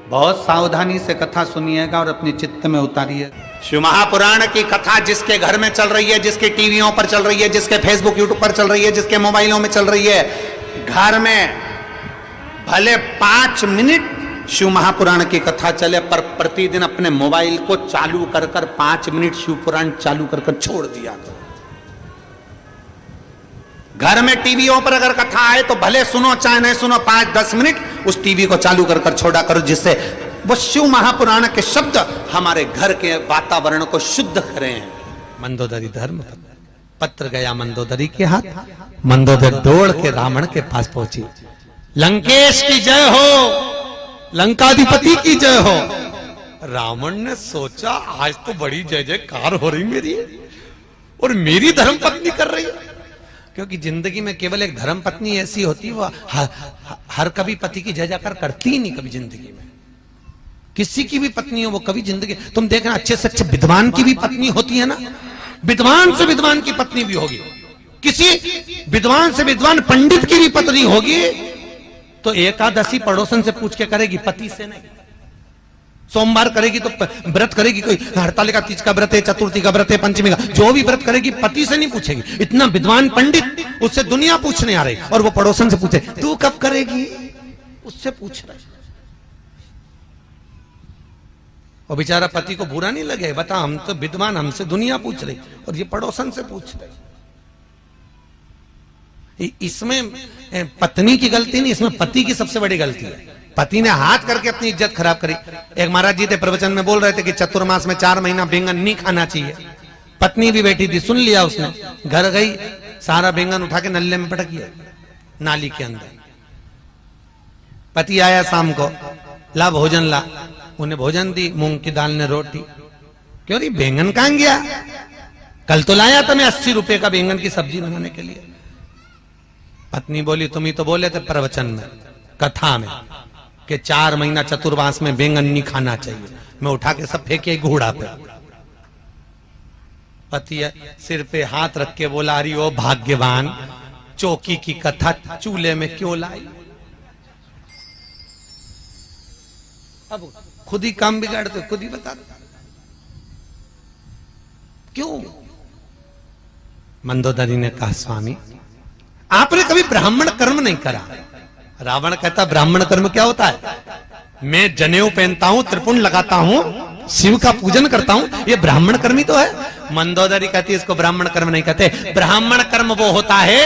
बहुत सावधानी से कथा सुनिएगा और अपने चित्त में उतारिए। शिव महापुराण की कथा जिसके घर में चल रही है, जिसके टीवियों पर चल रही है, जिसके फेसबुक यूट्यूब पर चल रही है, जिसके मोबाइलों में चल रही है, घर में भले 5 मिनट शिव महापुराण की कथा चले, पर प्रतिदिन अपने मोबाइल को चालू कर 5 मिनट शिव पुराण चालू कर छोड़ दिया करो। घर में टीवियों पर अगर कथा आए तो भले सुनो चाहे नहीं सुनो, 5-10 मिनट उस टीवी को चालू कर छोड़ा करो, जिससे वो शिव महापुराण के शब्द हमारे घर के वातावरण को शुद्ध करें। मंदोदरी धर्म पत्र गया मंदोदरी के हाथ, मंदोदरी दौड़ के रावण के पास पहुंची। लंकेश की जय हो, लंकाधिपति की जय हो। रावण ने सोचा आज तो बड़ी जय जयकार हो रही मेरी, और मेरी धर्म पत्नी कर रही है। क्योंकि जिंदगी में केवल एक धर्म पत्नी ऐसी होती, वो हर कभी पति की जय जयकार करती ही नहीं कभी जिंदगी में। किसी की भी पत्नी हो वो कभी जिंदगी, तुम देखना अच्छे से अच्छे विद्वान की भी पत्नी होती है ना, विद्वान से विद्वान की पत्नी भी होगी, किसी विद्वान से विद्वान पंडित की भी पत्नी होगी तो एकादशी पड़ोसन से पूछ के करेगी, पति से नहीं। सोमवार करेगी तो व्रत करेगी, कोई हड़तालिका तीज का व्रत है, चतुर्थी का व्रत है, पंचमी का, जो भी व्रत करेगी पति से नहीं पूछेगी। इतना विद्वान पंडित, उससे दुनिया पूछने आ रही और वो पड़ोसन से पूछे तू कब करेगी, उससे पूछ रहे। और बेचारा पति को बुरा नहीं लगे, बता हम तो विद्वान, हमसे दुनिया पूछ रही और ये पड़ोसन से पूछ रही। इसमें पत्नी की गलती नहीं, इसमें पति की सबसे बड़ी गलती है। पति ने हाथ करके अपनी इज्जत खराब करी। एक महाराज जी थे प्रवचन में बोल रहे थे कि चतुर्मास में 4 महीना बैंगन नहीं खाना चाहिए। पत्नी भी बैठी थी, सुन लिया उसने, घर गई, सारा बैंगन उठा के नल्ले में पटक दिया नाली के अंदर। पति आया शाम को, ला भोजन ला, उन्हें भोजन दी, मूंग की दाल ने रोटी। क्यों रही बैंगन कहां गया, कल तो लाया था मैं 80 रुपए का बैंगन की सब्जी बनाने के लिए। पत्नी बोली तुम ही तो बोले थे प्रवचन में, कथा में, कि 4 महीना चतुर्मास में बैंगन नहीं खाना चाहिए। मैं उठा के सब फेंके घोड़ा पे। पति सिर पे हाथ रख के बोला, अरे ओ भाग्यवान, चौकी की कथा चूल्हे में क्यों लाई। अब खुद ही काम बिगाड़ते, खुद ही बता क्यों। मंदोदरी ने कहा स्वामी आपने कभी ब्राह्मण कर्म नहीं करा। रावण कहता ब्राह्मण कर्म क्या होता है, मैं जनेऊ पहनता हूं, त्रिपुंड लगाता हूं, शिव का पूजन करता हूं, ये ब्राह्मण कर्म ही तो है। मंदोदरी कहती है इसको ब्राह्मण कर्म नहीं कहते। ब्राह्मण कर्म वो होता है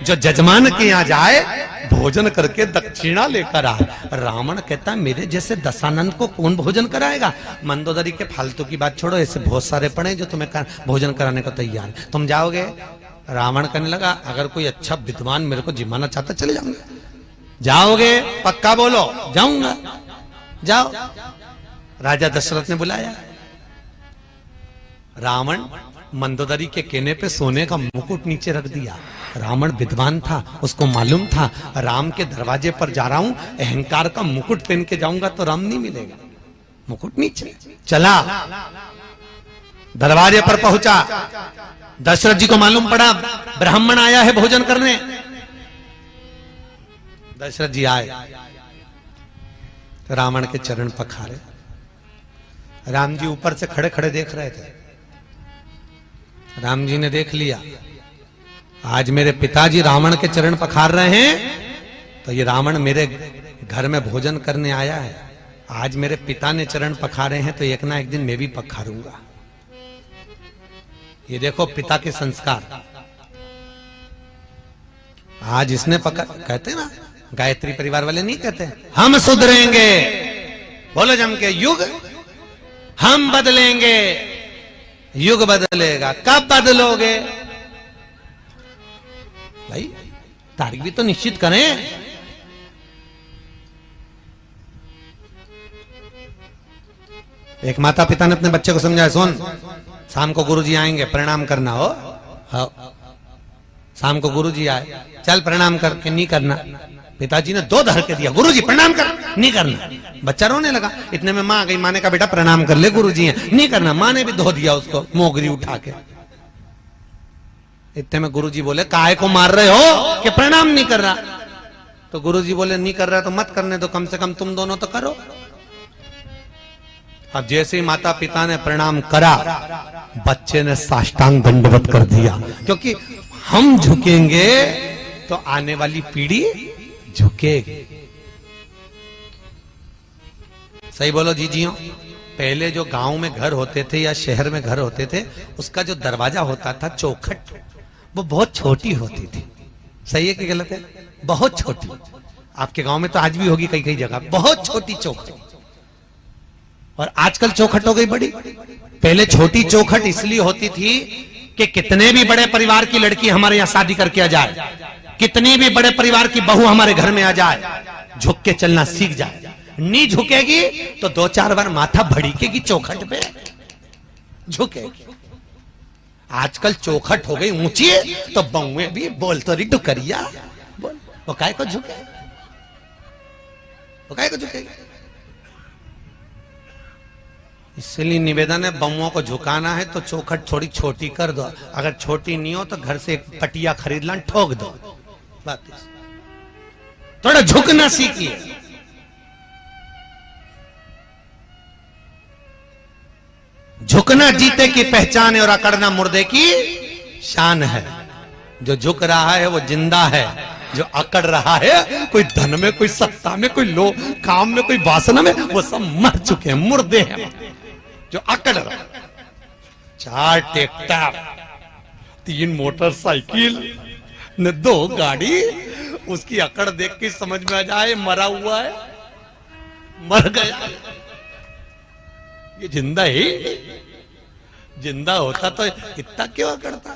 जो जजमान के यहां जाए, भोजन करके दक्षिणा लेकर आए। रावण कहता मेरे जैसे दशानंद को कौन भोजन कराएगा। मंदोदरी के फालतू की बात छोड़ो, ऐसे बहुत सारे पड़े जो तुम्हें भोजन कराने को तैयार, तुम जाओगे। रावण कहने लगा अगर कोई अच्छा विद्वान मेरे को जिमाना चाहता चले जाऊंगा। जाओगे पक्का बोलो, जाऊंगा, जाओ। राजा दशरथ ने बुलाया। रावण मंदोदरी के कहने पे सोने का मुकुट नीचे रख दिया। रावण विद्वान था, उसको मालूम था राम के दरवाजे पर जा रहा हूं, अहंकार का मुकुट पहन के जाऊंगा तो राम नहीं मिलेगा। मुकुट नीचे चला, दरवाजे पर पहुंचा। दशरथ जी को मालूम पड़ा ब्राह्मण आया है भोजन करने। दशरथ जी आए, रावण के चरण पखारे। राम जी ऊपर से खड़े खड़े देख रहे थे। राम जी ने देख लिया आज मेरे पिताजी रावण के चरण पखार रहे हैं, तो ये रावण मेरे घर में भोजन करने आया है। आज मेरे पिता ने चरण पखारे हैं तो एक ना एक दिन मैं भी पखारूंगा। ये देखो पिता के संस्कार। आज इसने कहते ना, गायत्री परिवार वाले नहीं कहते हम सुधरेंगे, बोलो जम के, युग हम बदलेंगे, युग बदलेगा। कब बदलोगे भाई, तारीख भी तो निश्चित करें। एक माता पिता ने अपने बच्चे को समझाया, सुन शाम को गुरुजी आएंगे, प्रणाम करना हो। हाँ, शाम को गुरुजी आए, चल प्रणाम करके नहीं करना। पिताजी ने 2 धर के दिया, गुरुजी प्रणाम कर, नहीं करना। बच्चा रोने लगा। इतने में माँ गई, माँ ने कहा बेटा प्रणाम कर ले, गुरुजी हैं, नहीं करना। माँ ने भी धो दिया उसको मोगरी उठा के। इतने में गुरुजी बोले काहे को मार रहे हो कि प्रणाम नहीं कर रहा। तो गुरुजी बोले नहीं कर रहा तो मत करने दो, कम से कम तुम दोनों तो करो। अब जैसे ही माता पिता ने प्रणाम करा, बच्चे ने साष्टांग दंडवत कर दिया, क्योंकि हम झुकेंगे तो आने वाली पीढ़ी झुकेगी। सही बोलो जीजियों। पहले जो गांव में घर होते थे या शहर में घर होते थे, उसका जो दरवाजा होता था चौखट, वो बहुत छोटी होती थी। सही है कि गलत है? बहुत छोटी। आपके गांव में तो आज भी होगी कई कई जगह, बहुत छोटी चौखट। और आजकल चौखट हो गई बड़ी। पहले छोटी चौखट इसलिए होती थी कि कितने भी बड़े परिवार की लड़की हमारे यहां शादी करके आ जाए, कितनी भी बड़े परिवार की बहू हमारे घर में आ जाए, झुक के चलना सीख जाए। नहीं झुकेगी तो 2-4 बार माथा भड़केगी चौखट पे, झुकेगी। आजकल चौखट हो गई ऊंची, तो बहुएं भी बोल तो रही डुकरिया बोल, वो काय को झुके, वो काय को झुकेगी। इसलिए निवेदन है, बहुओं को झुकाना है तो चौखट थोड़ी छोटी कर दो। अगर छोटी नहीं हो तो घर से एक पटिया खरीद ला, ठोक दो। बात थोड़ा झुकना सीखिए। झुकना जीते की पहचान है और अकड़ना मुर्दे की शान है। जो झुक रहा है वो जिंदा है, जो अकड़ रहा है कोई धन में, कोई सत्ता में, कोई लो काम में, कोई वासना में, वो सब मर चुके हैं, मुर्दे हैं। जो अकड़ रहा, 4 ट्रैक्टर, 3 मोटरसाइकिल न 2 गाड़ी, उसकी अकड़ देख के समझ में आ जाए मरा हुआ है, मर गया। ये जिंदा ही, जिंदा होता तो इतना क्यों अकड़ता?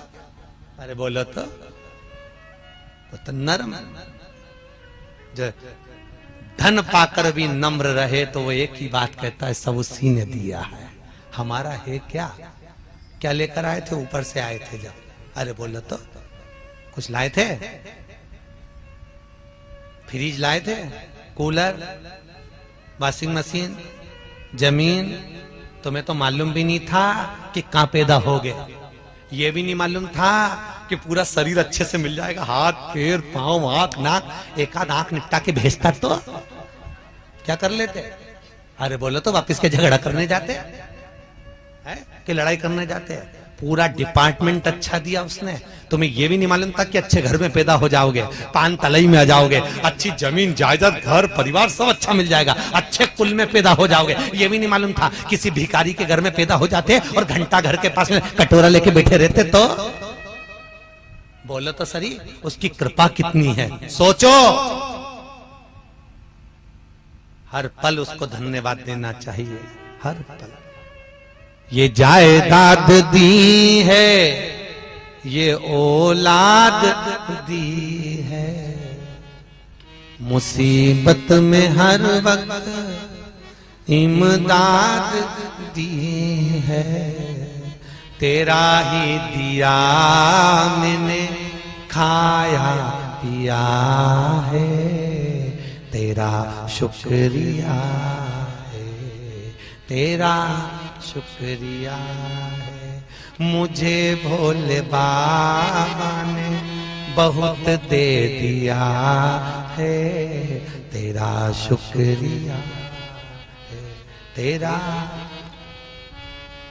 अरे बोलो तो नरम। जो धन पाकर भी नम्र रहे तो वो एक ही बात कहता है, सब उसी ने दिया है, हमारा है क्या? क्या लेकर आए थे? ऊपर से आए थे जब। अरे बोलो तो कुछ लाए थे? फ्रिज लाए थे, कूलर, वॉशिंग मशीन, जमीन। तुम्हें तो मालूम भी नहीं था कि कहां पैदा हो गए, ये भी नहीं मालूम था कि पूरा शरीर अच्छे से मिल जाएगा, हाथ पैर पांव आंख नाक, एक आध आंख निपटा के भेजता तो क्या कर लेते? अरे बोलो तो वापिस के झगड़ा करने जाते हैं कि लड़ाई करने जाते हैं? पूरा डिपार्टमेंट अच्छा दिया उसने। तुम्हें यह भी नहीं मालूम था कि अच्छे घर में पैदा हो जाओगे, पान तलई में आ जाओगे, अच्छी जमीन जायदाद घर परिवार सब अच्छा मिल जाएगा, अच्छे कुल में पैदा हो जाओगे। ये भी नहीं मालूम था किसी भिखारी के घर में पैदा हो जाते और घंटा घर के पास में कटोरा लेके बैठे रहते तो? बोलो तो सही, उसकी कृपा कितनी है, सोचो। हर पल उसको धन्यवाद देना चाहिए, हर पल। ये जायदाद दी है, ये औलाद दी है, मुसीबत में हर वक्त इमदाद दी है, तेरा ही दिया मैंने खाया पिया है, तेरा शुक्रिया है, तेरा शुक्रिया है। मुझे भोले बाबा ने बहुत दे दिया है, तेरा शुक्रिया है, तेरा।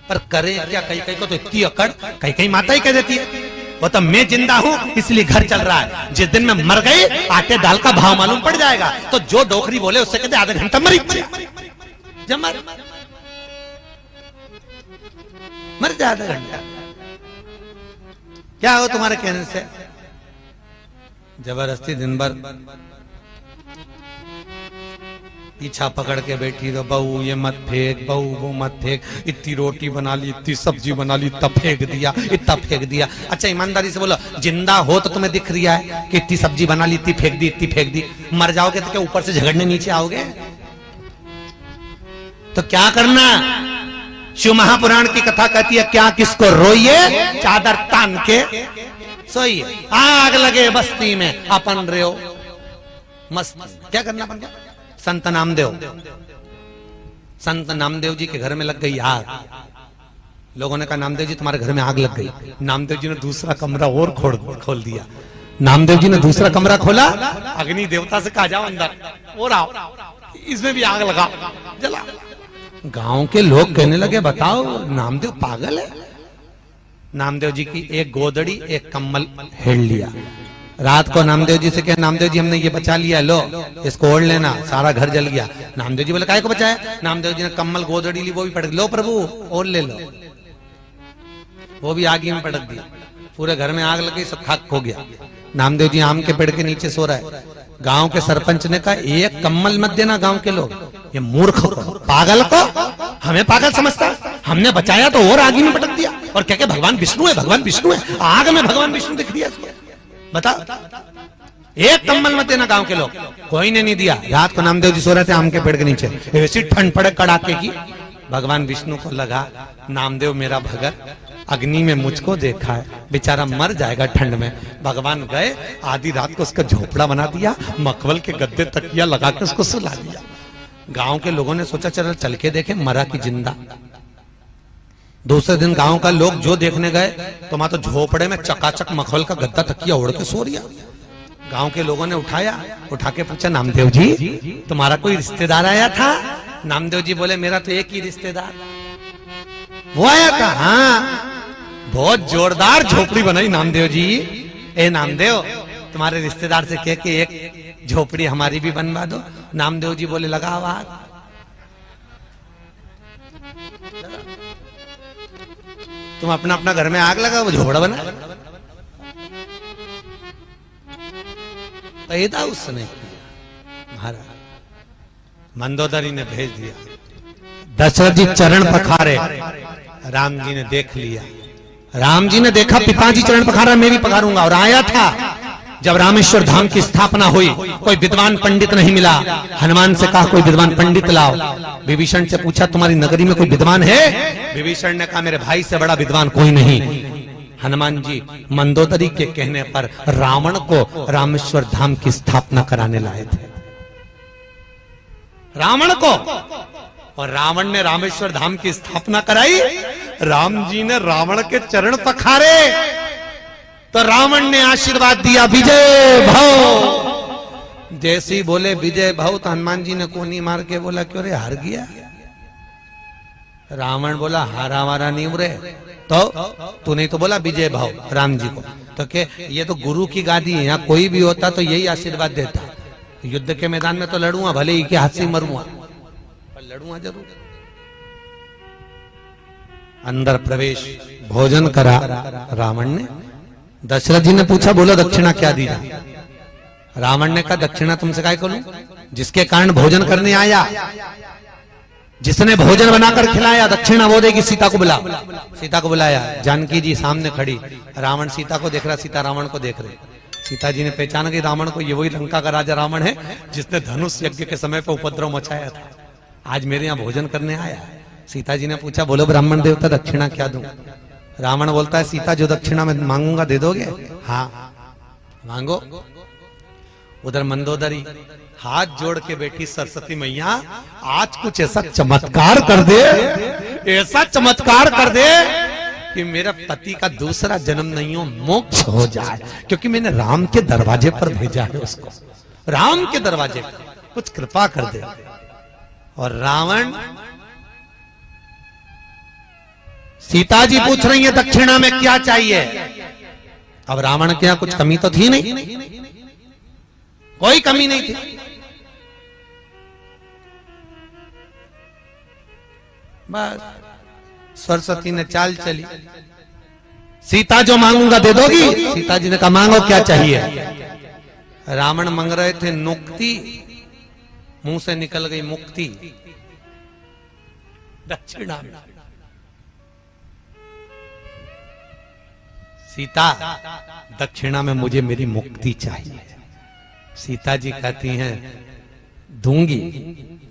पर करे क्या? कई कई को तो इतनी अकड़, कई कई माता ही कह देती है वो तो मैं जिंदा हूं इसलिए घर चल रहा है, जिस दिन मैं मर गई आटे दाल का भाव मालूम पड़ जाएगा। तो जो डोकरी बोले उससे कहते आधा घंटा मरी जब मर जा, आधा घंटा क्या हो तुम्हारे कहने से? जबरदस्ती दिन भर पीछा पकड़ के बैठी तो बहू ये मत फेंक, बहू वो मत फेंक, इतनी रोटी बना ली, इतनी सब्जी बना ली, इतना फेंक दिया, इतना फेंक दिया। अच्छा ईमानदारी से बोलो, जिंदा हो तो तुम्हें दिख रहा है कि इतनी सब्जी बना ली, इतनी फेंक दी, इतनी फेंक दी। मर जाओगे तो क्या ऊपर से झगड़ने नीचे आओगे? तो क्या करना? शिव महापुराण की कथा कहती है, क्या किसको रोइए चादर तान के सोइए, आग लगे बस्ती में अपन रहो मस्त। क्या करना पड़ेगा? संत नामदेव जी के घर में लग गई आग। लोगों ने कहा नामदेव जी तुम्हारे घर में आग लग गई। नामदेव जी ने दूसरा कमरा और खोल दिया। नामदेव जी ने दूसरा कमरा खोला, अग्नि देवता से कहा जाओ अंदर और आओ, इसमें भी आग लगा, जला। गांव के लोग कहने लगे बताओ नामदेव पागल है। नामदेव जी की एक गोदड़ी एक कम्बल हेड़ लिया। रात को नामदेव जी से कहा नामदेव जी हमने ये बचा लिया, लो इसको ओढ़ लेना, सारा घर जल गया। नामदेव जी बोले काहे को बचाया? नामदेव जी ने कम्बल गोदड़ी ली, वो भी पटक, लो प्रभु ओढ़ ले लो, वो भी आग में पटक दी। पूरे घर में आग लग गई, सब खाक हो गया। नामदेव जी आम के पेड़ के नीचे सो रहा है। गांव के सरपंच ने कहा एक कम्बल मत देना गांव के लोग, ये मूर्ख को, पागल को हमें पागल समझता, हमने बचाया तो और आग में पटक दिया, और क्या क्या भगवान विष्णु है, भगवान विष्णु है, आग में भगवान विष्णु दिख दिया। बता, एक कम्बल मत देना गांव के लोग। कोई ने नहीं दिया। रात को नामदेव जी सो रहे थे आम के पेड़ के नीचे, ऐसी ठंड पड़े कड़ाके की। भगवान विष्णु को लगा नामदेव मेरा भगत अग्नि में मुझको देखा है, बेचारा मर जाएगा ठंड में। भगवान गए, आधी रात को उसका झोपड़ा बना दिया, मखमल के गद्दे तकिया लगा के उसको सुला दिया। गांव के लोगों ने सोचा चल के देखे, मरा कि जिंदा। दूसरे दिन गांव का लोग जो देखने गए तो मां तो झोपड़े में चकाचक मखमल का गद्दा तकिया ओढ़ के सो रिया। गांव के लोगों ने उठा के पूछा नामदेव जी तुम्हारा कोई रिश्तेदार आया था? नामदेव जी बोले मेरा तो एक ही रिश्तेदार वो आया था। हाँ, बहुत जोरदार झोपड़ी बनाई नामदेव जी। ए नामदेव तुम्हारे रिश्तेदार से कह के एक झोपड़ी हमारी भी बनवा दो। नामदेव जी बोले लगा आवाज। तुम अपना अपना घर में आग लगा, वो झोपड़ा बना। पैदा उसने किया। महाराज मंदोदरी ने भेज दिया, दशरथ जी चरण पखारे, राम जी ने देख लिया। राम जी ने देखा पिताजी चरण पखारा, मैं भी पखारूंगा। और आया था जब रामेश्वर धाम की स्थापना हुई, कोई विद्वान पंडित नहीं मिला। हनुमान से कहा कोई विद्वान पंडित लाओ। विभीषण से पूछा तुम्हारी नगरी में कोई विद्वान है? विभीषण ने कहा मेरे भाई से बड़ा विद्वान कोई नहीं। हनुमान जी मंदोदरी के कहने पर रावण को रामेश्वर धाम की स्थापना कराने लाए थे। रावण को, और रावण ने रामेश्वर धाम की स्थापना कराई। राम जी ने रावण के चरण पखारे तो रावण ने आशीर्वाद दिया विजय भव। जैसे ही बोले विजय भव तो हनुमान जी ने कोनी मार के बोला क्यों रे हार गया? रावण बोला हारा वारा नहीं उरे, तो तू नहीं तो बोला विजय भव राम जी को। तो के ये तो गुरु की गादी है, यहाँ कोई भी होता तो यही आशीर्वाद देता। युद्ध के मैदान में तो लड़ूंगा, भले ही के हाथ से मरूंगा, पर लड़ूंगा जरूर। अंदर प्रवेश भोजन करा रावण ने। दशरथ जी ने पूछा बोलो दक्षिणा क्या दी? रावण ने कहा दक्षिणा तुमसे काय करूं? जिसके कारण भोजन करने आया, जिसने भोजन बनाकर खिलाया, दक्षिणा वो देगी। सीता को बुला, सीता को बुलाया। जानकी जी सामने खड़ी, रावण सीता को देख रहा, सीता रावण को देख रहे। सीता जी ने पहचान गई रावण को, ये वही लंका का राजा रावण है जिसने धनुष यज्ञ के समय पर उपद्रव मचाया था, आज मेरे यहाँ भोजन करने आया। सीता जी ने पूछा बोलो ब्राह्मण देवता दक्षिणा क्या दूं? रावण बोलता है सीता जो दक्षिणा में मांगूंगा दे दोगे? हाँ मांगो। उधर मंदोदरी हाथ जोड़ के बैठी, सरस्वती मैया आज कुछ ऐसा चमत्कार कर दे, ऐसा चमत्कार कर दे कि मेरा पति का दूसरा जन्म नहीं हो, मोक्ष हो जाए, क्योंकि मैंने राम के दरवाजे पर भेजा है उसको, राम के दरवाजे पर कुछ कृपा कर दे। और रावण, सीता जी पूछ रही है दक्षिणा में क्या चाहिए? अब रावण के यहां कुछ कमी तो थी नहीं, कोई कमी नहीं थी। बस सरस्वती ने चाल चली, सीता जो मांगूंगा दे दोगी? सीता जी ने कहा मांगो क्या चाहिए? रावण मांग रहे थे मुक्ति, मुंह से निकल गई मुक्ति। दक्षिणा में सीता, दक्षिणा में मुझे मेरी मुक्ति चाहिए। सीता जी कहती हैं दूंगी,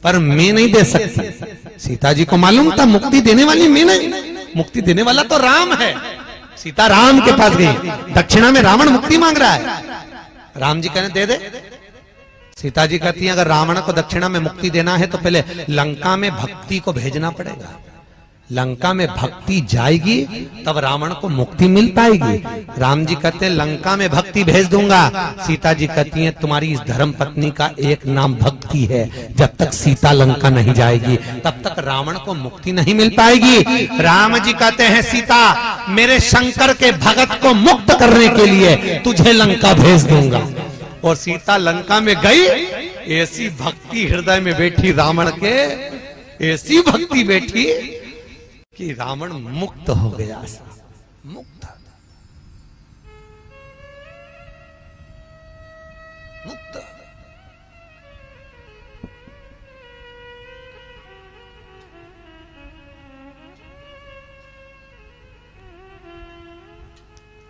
पर मैं नहीं दे सकती। सीता जी को मालूम था मुक्ति देने वाली मैं नहीं, मुक्ति देने वाला तो राम है। सीता राम के पास गई, दक्षिणा में रावण मुक्ति मांग रहा है। राम जी कहने दे दे। सीता जी कहती हैं अगर रावण को दक्षिणा में मुक्ति देना है तो पहले लंका में भक्ति को भेजना पड़ेगा। लंका में भक्ति जाएगी तब रावण को मुक्ति मिल पाएगी। राम जी कहते हैं लंका में भक्ति भेज दूंगा। सीता जी कहती हैं तुम्हारी इस धर्म पत्नी का एक नाम भक्ति है, जब तक सीता लंका नहीं जाएगी तब तक रावण को मुक्ति नहीं मिल पाएगी। राम जी कहते हैं सीता मेरे शंकर के भगत को मुक्त करने के लिए तुझे लंका भेज दूंगा। और सीता लंका में गई, ऐसी भक्ति हृदय में बैठी रावण के, ऐसी भक्ति बैठी कि रावण मुक्त हो गया। मुक्त मुक्त।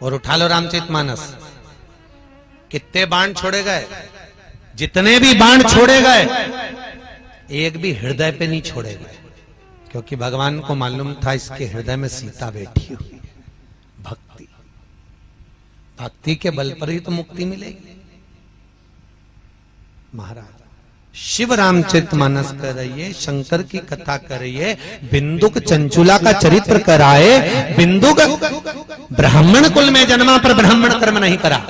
और उठा लो रामचरितमानस, कितने बाण छोड़े गए, जितने भी बाण छोड़े गए एक भी हृदय पे नहीं छोड़े गए, क्योंकि भगवान को मालूम था इसके हृदय में सीता बैठी हुई है। भक्ति, भक्ति के बल पर ही तो मुक्ति मिलेगी। महाराज शिव रामचरितमानस कर रही है, शंकर की कथा कर रही है, बिंदुक चंचुला का चरित्र कराए। बिंदुक ब्राह्मण कुल में जन्मा पर ब्राह्मण कर्म नहीं करा,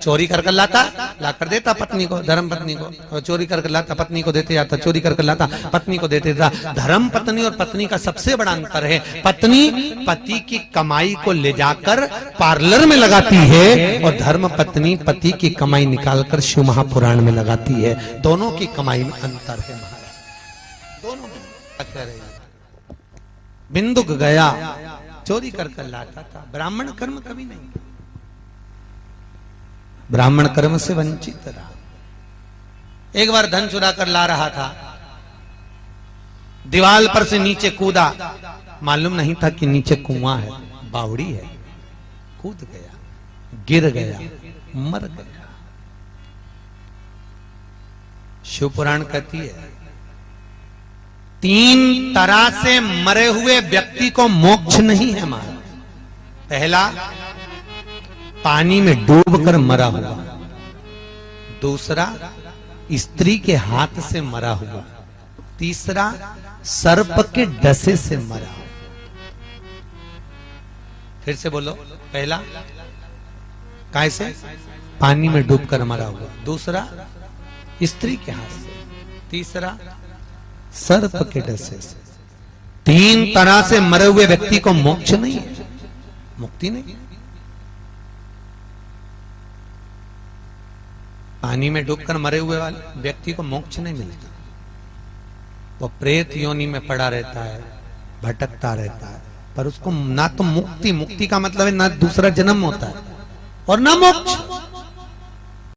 चोरी कर लाता, ला कर देता पत्नी को, धर्म पत्नी को, और चोरी कर लाता पत्नी को देते जाता, चोरी कर लाता पत्नी को देते जाता। धर्म पत्नी और पत्नी का सबसे बड़ा अंतर है, पत्नी पति की कमाई को ले जाकर पार्लर में लगाती है और धर्म पत्नी पति की कमाई निकालकर शिव महापुराण में लगाती है। दोनों की कमाई में अंतर है महाराज, दोनों में। बिंदुक गया चोरी कर लाता था, ब्राह्मण कर्म कभी नहीं, ब्राह्मण कर्म से वंचित रहा। एक बार धन चुरा कर ला रहा था, दीवार पर से नीचे कूदा, मालूम नहीं था कि नीचे कुआं है, बावड़ी है, कूद गया, गिर गया, मर गया। शिव पुराण कहती है 3 तरह से मरे हुए व्यक्ति को मोक्ष नहीं है महाराज। पहला, पानी में डूबकर मरा हुआ। दूसरा, स्त्री के हाथ से मरा हुआ। तीसरा, सर्प के डसे से मरा। फिर से बोलो, पहला कैसे? पानी में डूबकर मरा हुआ। दूसरा, स्त्री के हाथ से। तीसरा, सर्प के डसे से। 3 तरह से मरे हुए व्यक्ति को मोक्ष नहीं है, मुक्ति नहीं। पानी में डूबकर मरे हुए वाले व्यक्ति को मोक्ष नहीं मिलता, वो प्रेत योनि में पड़ा रहता है, भटकता रहता है, पर उसको ना तो मुक्ति, मुक्ति का मतलब है ना दूसरा जन्म होता है और ना मोक्ष।